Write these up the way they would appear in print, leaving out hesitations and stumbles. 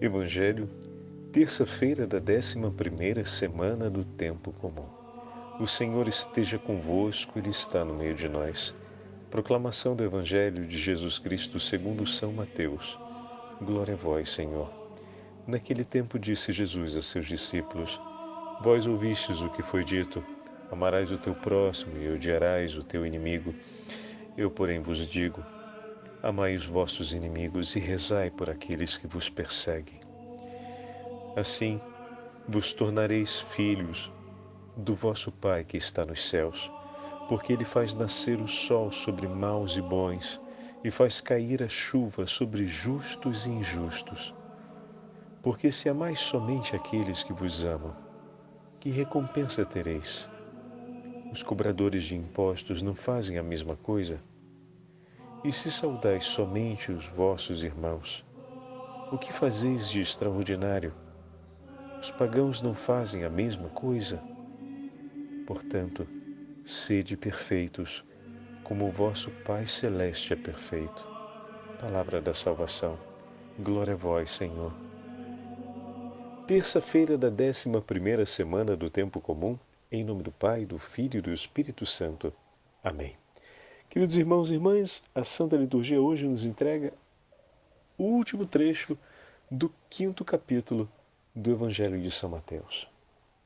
Evangelho, terça-feira da 11ª semana do Tempo Comum. O Senhor esteja convosco, Ele está no meio de nós. Proclamação do Evangelho de Jesus Cristo segundo São Mateus. Glória a vós, Senhor. Naquele tempo disse Jesus a seus discípulos: Vós ouvistes o que foi dito, amarás o teu próximo e odiarás o teu inimigo. Eu, porém, vos digo: amai os vossos inimigos e rezai por aqueles que vos perseguem. Assim, vos tornareis filhos do vosso Pai que está nos céus, porque Ele faz nascer o sol sobre maus e bons, e faz cair a chuva sobre justos e injustos. Porque se amais somente aqueles que vos amam, que recompensa tereis? Os cobradores de impostos não fazem a mesma coisa? E se saudais somente os vossos irmãos, o que fazeis de extraordinário? Os pagãos não fazem a mesma coisa? Portanto, sede perfeitos, como o vosso Pai Celeste é perfeito. Palavra da salvação. Glória a vós, Senhor. Terça-feira da 11ª semana do Tempo Comum, em nome do Pai, do Filho e do Espírito Santo. Amém. Queridos irmãos e irmãs, a Santa Liturgia hoje nos entrega o último trecho do 5º capítulo do Evangelho de São Mateus.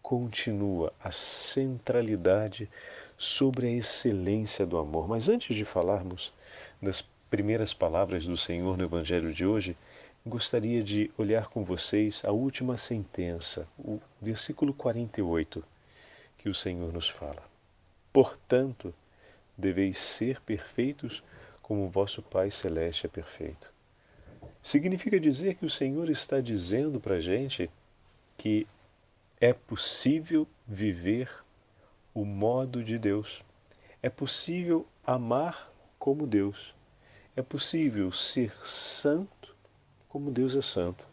Continua a centralidade sobre a excelência do amor. Mas antes de falarmos das primeiras palavras do Senhor no Evangelho de hoje, gostaria de olhar com vocês a última sentença, o versículo 48, que o Senhor nos fala. Portanto, deveis ser perfeitos como o vosso Pai Celeste é perfeito. Significa dizer que o Senhor está dizendo para a gente que é possível viver o modo de Deus. É possível amar como Deus. É possível ser santo como Deus é santo.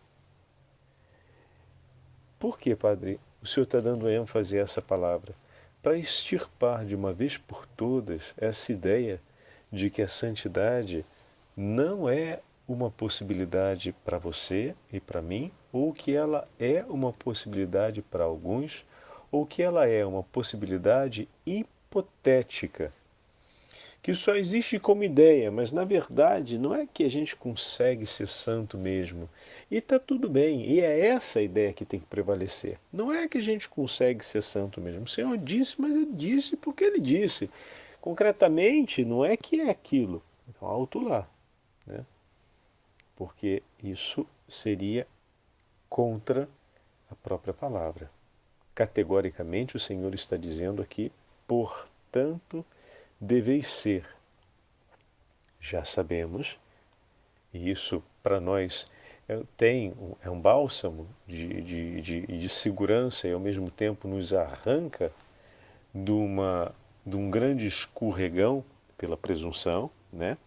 Por que, Padre, o Senhor está dando ênfase a essa palavra? Para extirpar de uma vez por todas essa ideia de que a santidade não é uma possibilidade para você e para mim, ou que ela é uma possibilidade para alguns, ou que ela é uma possibilidade hipotética, que só existe como ideia, mas na verdade não é que a gente consegue ser santo mesmo. E está tudo bem, e é essa a ideia que tem que prevalecer. Não é que a gente consegue ser santo mesmo. O Senhor disse, mas Ele disse porque Ele disse. Concretamente, não é que é aquilo. Então, alto lá, né? Porque isso seria contra a própria palavra. Categoricamente, o Senhor está dizendo aqui, portanto, deveis ser. Já sabemos, e isso para nós é um bálsamo de segurança e ao mesmo tempo nos arranca de um grande escorregão pela presunção, né?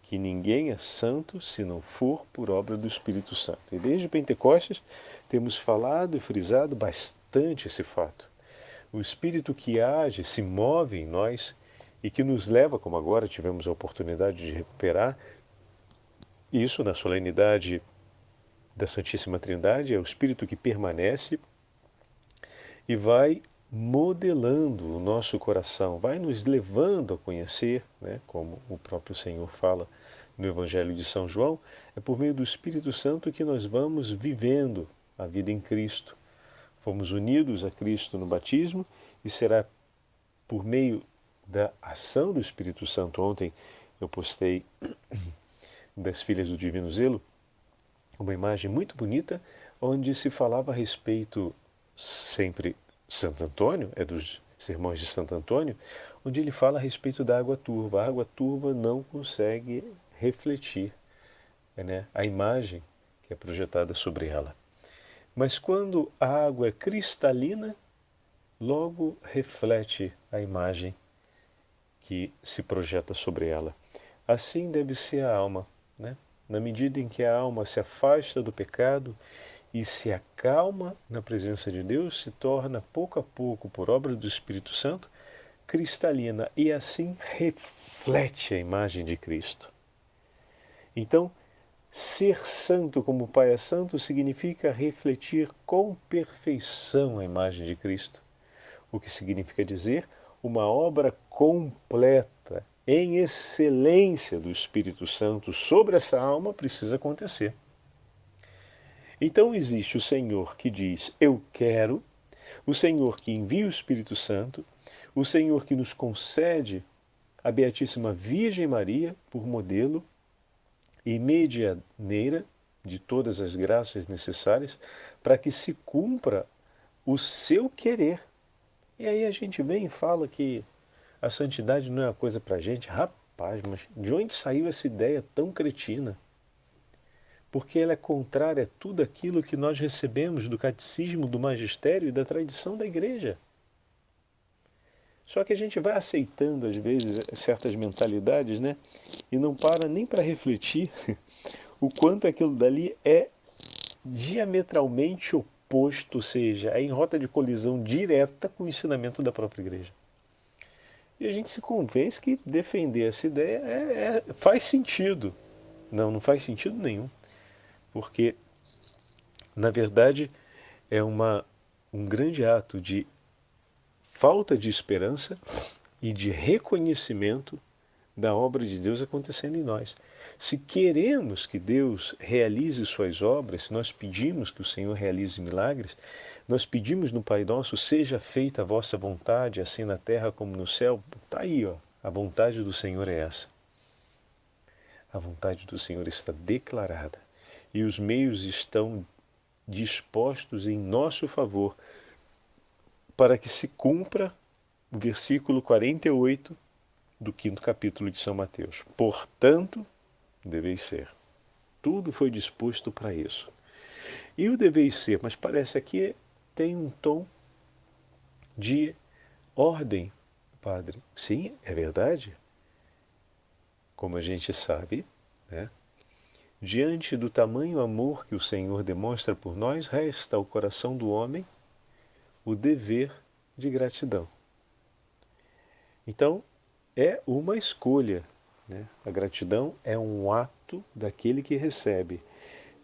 Que ninguém é santo se não for por obra do Espírito Santo. E desde Pentecostes temos falado e frisado bastante esse fato. O Espírito que age, se move em nós e que nos leva, como agora tivemos a oportunidade de recuperar, isso na solenidade da Santíssima Trindade, é o Espírito que permanece e vai modelando o nosso coração, vai nos levando a conhecer, né, como o próprio Senhor fala no Evangelho de São João, é por meio do Espírito Santo que nós vamos vivendo a vida em Cristo. Fomos unidos a Cristo no batismo e será por meio da ação do Espírito Santo. Ontem eu postei das Filhas do Divino Zelo uma imagem muito bonita onde se falava a respeito, sempre Santo Antônio, é dos sermões de Santo Antônio, onde ele fala a respeito da água turva. A água turva não consegue refletir, né, a imagem que é projetada sobre ela. Mas quando a água é cristalina, logo reflete a imagem que se projeta sobre ela. Assim deve ser a alma, né? Na medida em que a alma se afasta do pecado e se acalma na presença de Deus, se torna pouco a pouco, por obra do Espírito Santo, cristalina e assim reflete a imagem de Cristo. Então, Ser santo como o Pai é santo significa refletir com perfeição a imagem de Cristo, o que significa dizer uma obra completa, em excelência do Espírito Santo sobre essa alma precisa acontecer. Então existe o Senhor que diz, eu quero, o Senhor que envia o Espírito Santo, o Senhor que nos concede a Beatíssima Virgem Maria por modelo e medianeira de todas as graças necessárias para que se cumpra o seu querer. E aí a gente vem e fala que a santidade não é uma coisa para a gente. Rapaz, mas de onde saiu essa ideia tão cretina? Porque ela é contrária a tudo aquilo que nós recebemos do catecismo, do magistério e da tradição da igreja. Só que a gente vai aceitando, às vezes, certas mentalidades, né? E não para nem para refletir o quanto aquilo dali é diametralmente oposto, ou seja, é em rota de colisão direta com o ensinamento da própria igreja. E a gente se convence que defender essa ideia faz sentido. Não, não faz sentido nenhum. Porque, na verdade, é um grande ato de falta de esperança e de reconhecimento da obra de Deus acontecendo em nós. Se queremos que Deus realize suas obras, se nós pedimos que o Senhor realize milagres, nós pedimos no Pai Nosso, seja feita a vossa vontade, assim na terra como no céu. Está aí, ó, a vontade do Senhor é essa. A vontade do Senhor está declarada e os meios estão dispostos em nosso favor para que se cumpra o versículo 48 do 5º capítulo de São Mateus. Portanto, deveis ser. Tudo foi disposto para isso. E o deveis ser, mas parece aqui tem um tom de ordem, padre. Sim, é verdade. Como a gente sabe, né? Diante do tamanho amor que o Senhor demonstra por nós, resta ao coração do homem o dever de gratidão. Então, é uma escolha, né? A gratidão é um ato daquele que recebe.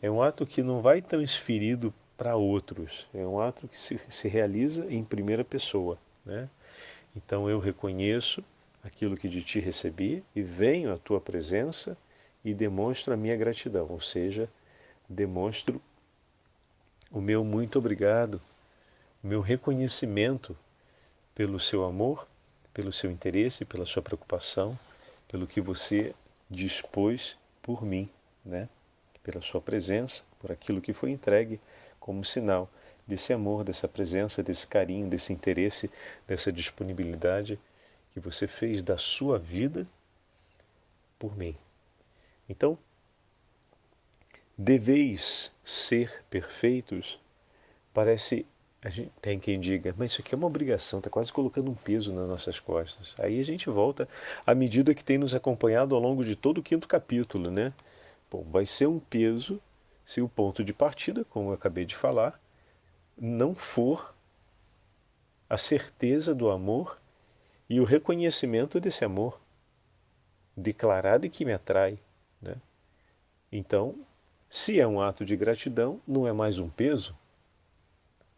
É um ato que não vai transferido para outros. É um ato que se realiza em primeira pessoa, né? Então eu reconheço aquilo que de ti recebi e venho à tua presença e demonstro a minha gratidão. Ou seja, demonstro o meu muito obrigado, o meu reconhecimento pelo seu amor, pelo seu interesse, pela sua preocupação, pelo que você dispôs por mim, né? Pela sua presença, por aquilo que foi entregue como sinal desse amor, dessa presença, desse carinho, desse interesse, dessa disponibilidade que você fez da sua vida por mim. Então, deveis ser perfeitos, parece, a gente, tem quem diga, mas isso aqui é uma obrigação, está quase colocando um peso nas nossas costas. Aí a gente volta à medida que tem nos acompanhado ao longo de todo o 5º capítulo, né? Bom, vai ser um peso se o ponto de partida, como eu acabei de falar, não for a certeza do amor e o reconhecimento desse amor declarado e que me atrai, né? Então, se é um ato de gratidão, não é mais um peso,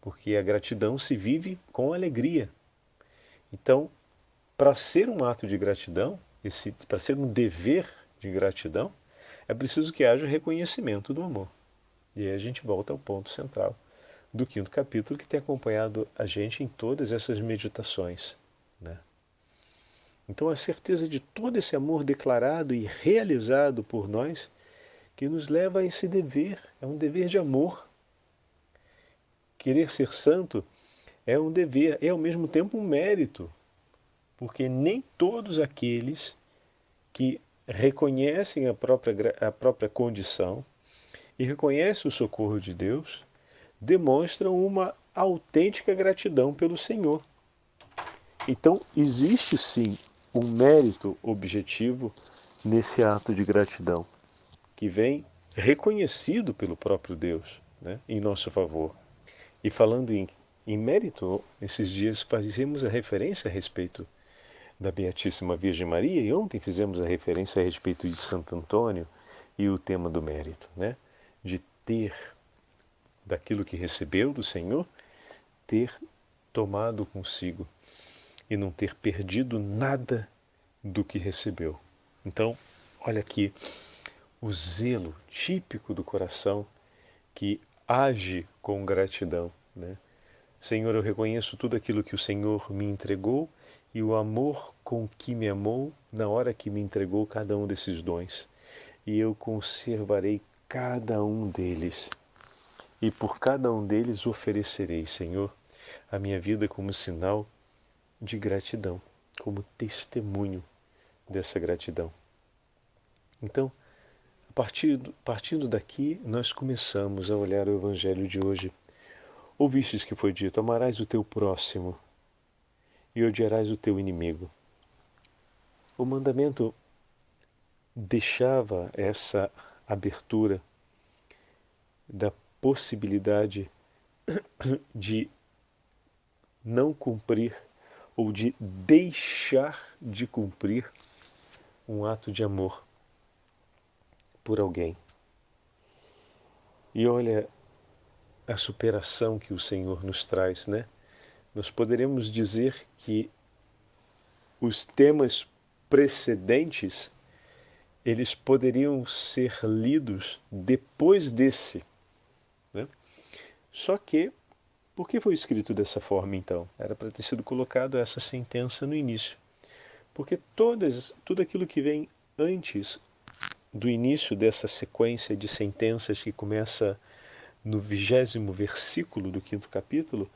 porque a gratidão se vive com alegria. Então, para ser um ato de gratidão, para ser um dever de gratidão, é preciso que haja reconhecimento do amor. E aí a gente volta ao ponto central do 5º capítulo que tem acompanhado a gente em todas essas meditações, né? Então a certeza de todo esse amor declarado e realizado por nós que nos leva a esse dever, é um dever de amor. Querer ser santo é um dever, é ao mesmo tempo um mérito, porque nem todos aqueles que reconhecem a própria condição e reconhecem o socorro de Deus demonstram uma autêntica gratidão pelo Senhor. Então, existe sim um mérito objetivo nesse ato de gratidão, que vem reconhecido pelo próprio Deus, né, em nosso favor. E falando em mérito, esses dias fazíamos a referência a respeito da Beatíssima Virgem Maria, e ontem fizemos a referência a respeito de Santo Antônio, e o tema do mérito, né? De ter daquilo que recebeu do Senhor, ter tomado consigo e não ter perdido nada do que recebeu. Então, olha aqui o zelo típico do coração que age com gratidão, né? Senhor, eu reconheço tudo aquilo que o Senhor me entregou e o amor com que me amou na hora que me entregou cada um desses dons. E eu conservarei cada um deles. E por cada um deles oferecerei, Senhor, a minha vida como sinal de gratidão, como testemunho dessa gratidão. Então, partindo daqui, nós começamos a olhar o Evangelho de hoje. Ouvistes que foi dito: amarás o teu próximo e odiarás o teu inimigo. O mandamento deixava essa abertura da possibilidade de não cumprir ou de deixar de cumprir um ato de amor por alguém. E olha a superação que o Senhor nos traz, né? Nós poderemos dizer que os temas precedentes, eles poderiam ser lidos depois desse, né? Só que, por que foi escrito dessa forma então? Era para ter sido colocado essa sentença no início. Porque tudo aquilo que vem antes do início dessa sequência de sentenças que começa no 20º versículo do 5º capítulo,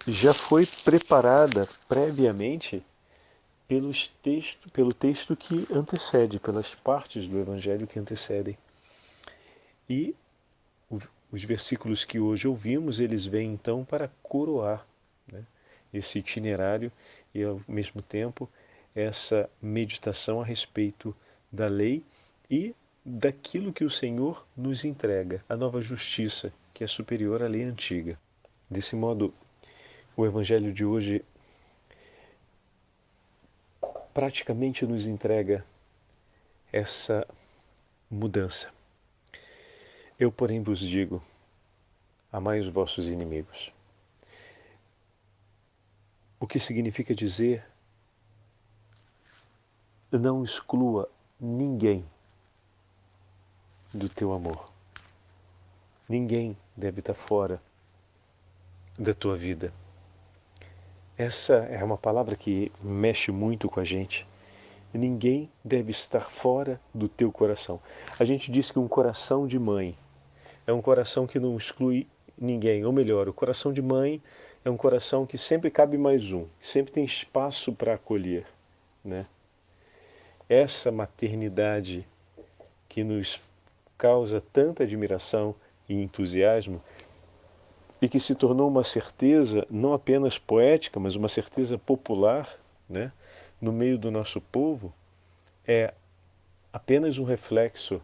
já foi preparada previamente pelo texto que antecede, pelas partes do Evangelho que antecedem. E os versículos que hoje ouvimos, eles vêm então para coroar, né, esse itinerário e ao mesmo tempo essa meditação a respeito da lei e daquilo que o Senhor nos entrega, a nova justiça, que é superior à lei antiga. Desse modo, o Evangelho de hoje praticamente nos entrega essa mudança. Eu, porém, vos digo: amai os vossos inimigos. O que significa dizer: não exclua ninguém do teu amor. Ninguém deve estar fora da tua vida. Essa é uma palavra que mexe muito com a gente. Ninguém deve estar fora do teu coração. A gente diz que um coração de mãe é um coração que não exclui ninguém. Ou melhor, o coração de mãe é um coração que sempre cabe mais um, sempre tem espaço para acolher, né? Essa maternidade que nos causa tanta admiração e entusiasmo e que se tornou uma certeza não apenas poética, mas uma certeza popular, né, no meio do nosso povo, é apenas um reflexo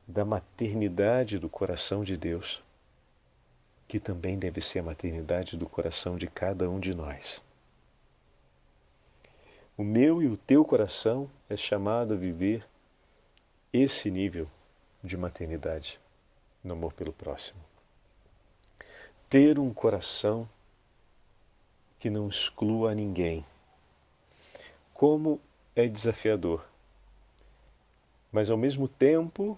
da maternidade do coração de Deus, que também deve ser a maternidade do coração de cada um de nós. O meu e o teu coração é chamado a viver esse nível de maternidade no amor pelo próximo. Ter um coração que não exclua ninguém. Como é desafiador. Mas ao mesmo tempo,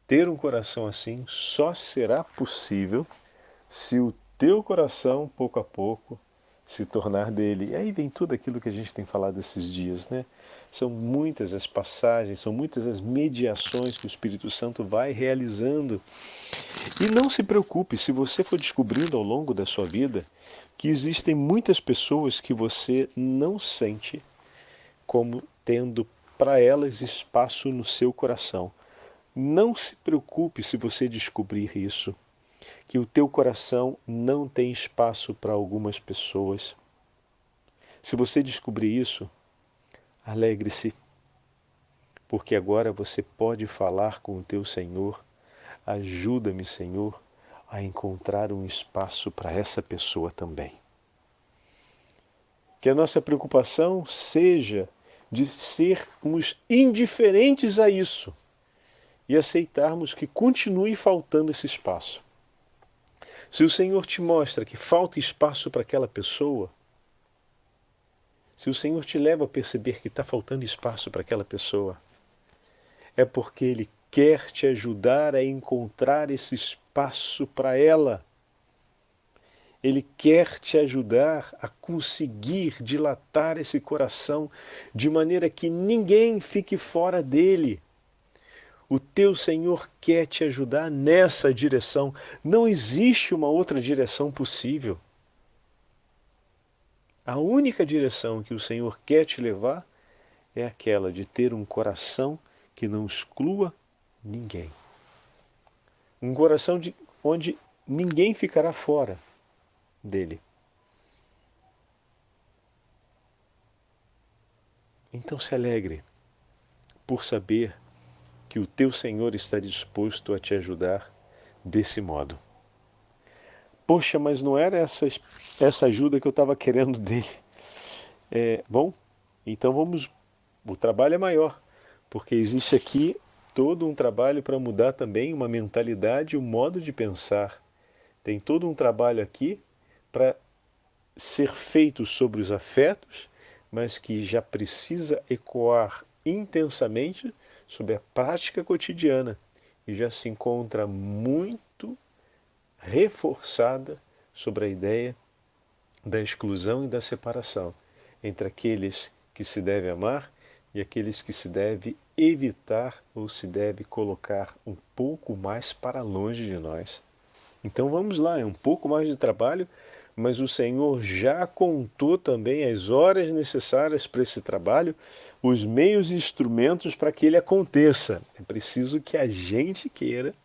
ter um coração assim só será possível se o teu coração, pouco a pouco, se tornar dele. E aí vem tudo aquilo que a gente tem falado esses dias, né? São muitas as passagens, são muitas as mediações que o Espírito Santo vai realizando. E não se preocupe se você for descobrindo ao longo da sua vida que existem muitas pessoas que você não sente como tendo para elas espaço no seu coração. Não se preocupe se você descobrir isso, que o teu coração não tem espaço para algumas pessoas. Se você descobrir isso, alegre-se, porque agora você pode falar com o teu Senhor: ajuda-me, Senhor, a encontrar um espaço para essa pessoa também. Que a nossa preocupação seja de sermos indiferentes a isso e aceitarmos que continue faltando esse espaço. Se o Senhor te mostra que falta espaço para aquela pessoa, se o Senhor te leva a perceber que está faltando espaço para aquela pessoa, é porque Ele quer te ajudar a encontrar esse espaço para ela. Ele quer te ajudar a conseguir dilatar esse coração de maneira que ninguém fique fora dele. O teu Senhor quer te ajudar nessa direção. Não existe uma outra direção possível. A única direção que o Senhor quer te levar é aquela de ter um coração que não exclua ninguém. Um coração onde ninguém ficará fora dele. Então se alegre por saber que o teu Senhor está disposto a te ajudar desse modo. Poxa, mas não era essa ajuda que eu estava querendo dele. Bom, então o trabalho é maior, porque existe aqui todo um trabalho para mudar também uma mentalidade, um modo de pensar. Tem todo um trabalho aqui para ser feito sobre os afetos, mas que já precisa ecoar intensamente sobre a prática cotidiana e já se encontra muito reforçada sobre a ideia da exclusão e da separação entre aqueles que se deve amar e aqueles que se deve evitar ou se deve colocar um pouco mais para longe de nós. Então vamos lá, é um pouco mais de trabalho, mas o Senhor já contou também as horas necessárias para esse trabalho, os meios e instrumentos para que ele aconteça. É preciso que a gente queira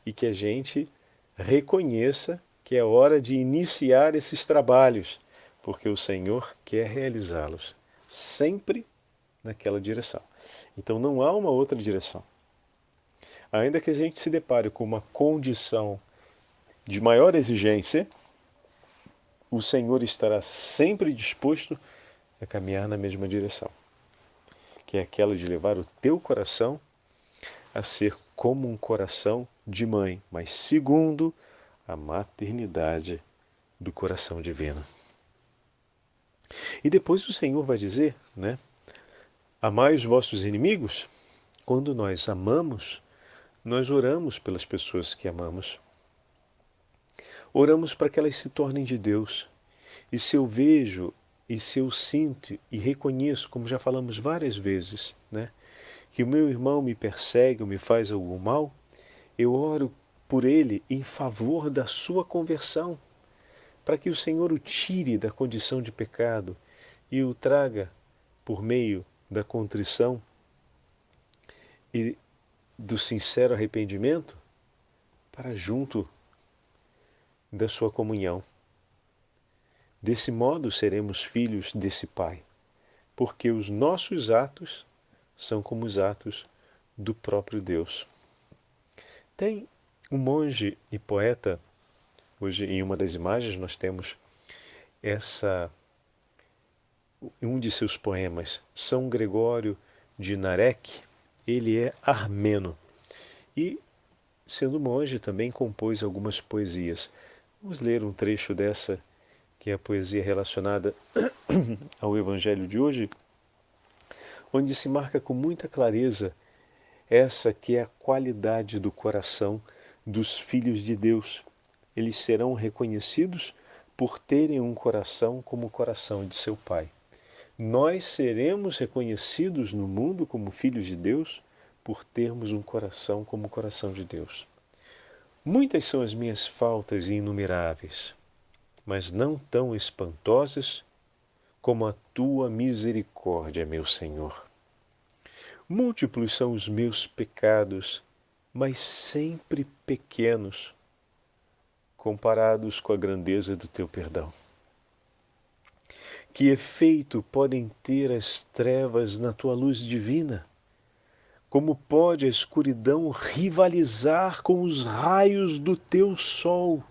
e que a gente reconheça que é hora de iniciar esses trabalhos, porque o Senhor quer realizá-los, sempre naquela direção. Então não há uma outra direção. Ainda que a gente se depare com uma condição de maior exigência, o Senhor estará sempre disposto a caminhar na mesma direção, que é aquela de levar o teu coração a ser como um coração de mãe, mas segundo a maternidade do coração divino. E depois o Senhor vai dizer, amai os vossos inimigos. Quando nós amamos, nós oramos pelas pessoas que amamos. Oramos para que elas se tornem de Deus. E se eu vejo, e se eu sinto e reconheço, como já falamos várias vezes, que o meu irmão me persegue ou me faz algum mal, eu oro por ele em favor da sua conversão, para que o Senhor o tire da condição de pecado e o traga por meio da contrição e do sincero arrependimento para junto da sua comunhão. Desse modo seremos filhos desse Pai, porque os nossos atos são como os atos do próprio Deus. Tem um monge e poeta, hoje em uma das imagens nós temos um de seus poemas, São Gregório de Narek. Ele é armeno e, sendo monge, também compôs algumas poesias. Vamos ler um trecho dessa, que é a poesia relacionada ao Evangelho de hoje, onde se marca com muita clareza essa que é a qualidade do coração dos filhos de Deus. Eles serão reconhecidos por terem um coração como o coração de seu Pai. Nós seremos reconhecidos no mundo como filhos de Deus por termos um coração como o coração de Deus. Muitas são as minhas faltas inumeráveis, mas não tão espantosas como a tua misericórdia, meu Senhor. Múltiplos são os meus pecados, mas sempre pequenos, comparados com a grandeza do teu perdão. Que efeito podem ter as trevas na tua luz divina? Como pode a escuridão rivalizar com os raios do teu sol?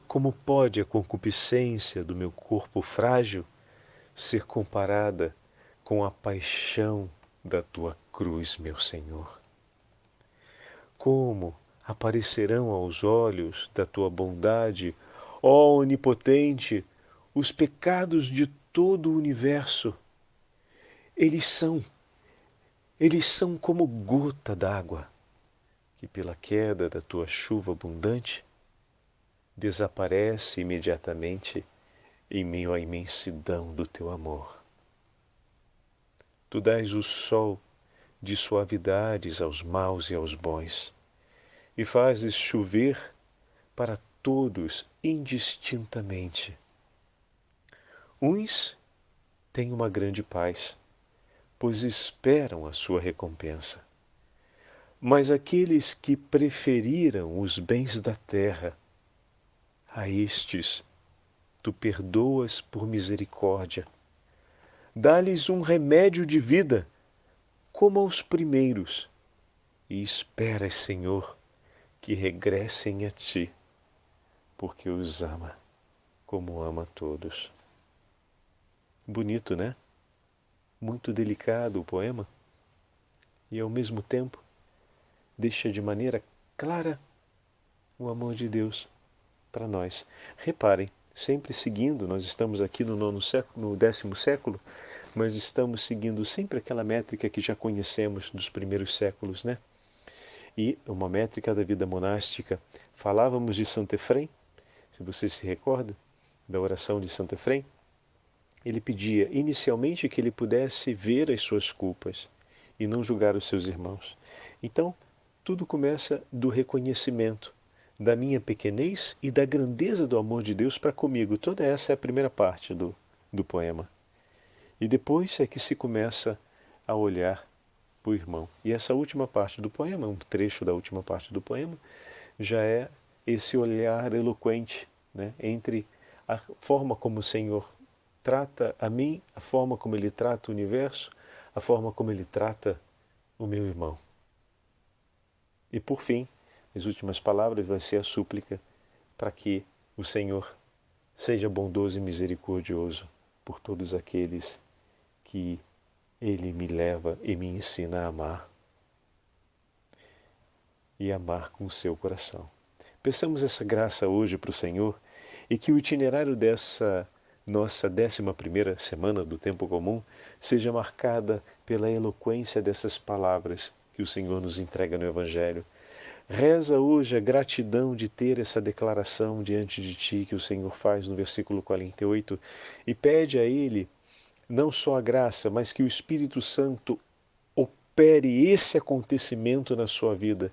Como pode a concupiscência do meu corpo frágil ser comparada com a paixão da tua cruz, meu Senhor. Como aparecerão aos olhos da tua bondade, ó Onipotente, os pecados de todo o universo. Eles são como gota d'água que pela queda da tua chuva abundante desaparece imediatamente em meio à imensidão do teu amor. Tu dás o sol de suavidades aos maus e aos bons, e fazes chover para todos indistintamente. Uns têm uma grande paz, pois esperam a sua recompensa. Mas aqueles que preferiram os bens da terra, a estes tu perdoas por misericórdia. Dá-lhes um remédio de vida, como aos primeiros, e esperas, Senhor, que regressem a ti, porque os ama como ama todos. Bonito, né? Muito delicado o poema, e ao mesmo tempo deixa de maneira clara o amor de Deus para nós. Reparem, sempre seguindo, nós estamos aqui no 10º século, mas estamos seguindo sempre aquela métrica que já conhecemos dos primeiros séculos, né? E uma métrica da vida monástica. Falávamos de Santo Efrem, se você se recorda da oração de Santo Efrem. Ele pedia inicialmente que ele pudesse ver as suas culpas e não julgar os seus irmãos. Então, tudo começa do reconhecimento da minha pequenez e da grandeza do amor de Deus para comigo. Toda essa é a primeira parte do poema. E depois é que se começa a olhar para o irmão. E essa última parte do poema, um trecho da última parte do poema, já é esse olhar eloquente, né, entre a forma como o Senhor trata a mim, a forma como Ele trata o universo, a forma como Ele trata o meu irmão. E por fim, as últimas palavras vai ser a súplica para que o Senhor seja bondoso e misericordioso por todos aqueles que Ele me leva e me ensina a amar. E amar com o seu coração. Peçamos essa graça hoje para o Senhor e que o itinerário dessa nossa 11ª semana do Tempo Comum seja marcada pela eloquência dessas palavras que o Senhor nos entrega no Evangelho. Reza hoje a gratidão de ter essa declaração diante de ti que o Senhor faz no versículo 48 e pede a Ele não só a graça, mas que o Espírito Santo opere esse acontecimento na sua vida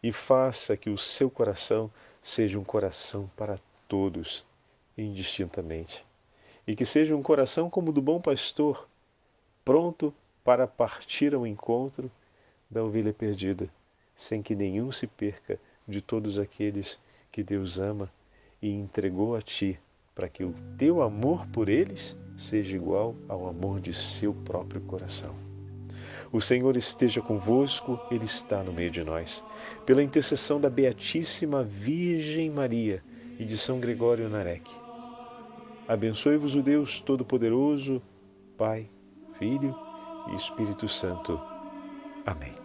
e faça que o seu coração seja um coração para todos, indistintamente. E que seja um coração como o do bom pastor, pronto para partir ao encontro da ovelha perdida, sem que nenhum se perca de todos aqueles que Deus ama e entregou a ti, para que o teu amor por eles seja igual ao amor de seu próprio coração. O Senhor esteja convosco, Ele está no meio de nós. Pela intercessão da Beatíssima Virgem Maria e de São Gregório Narec, abençoe-vos o Deus Todo-Poderoso, Pai, Filho e Espírito Santo. Amém.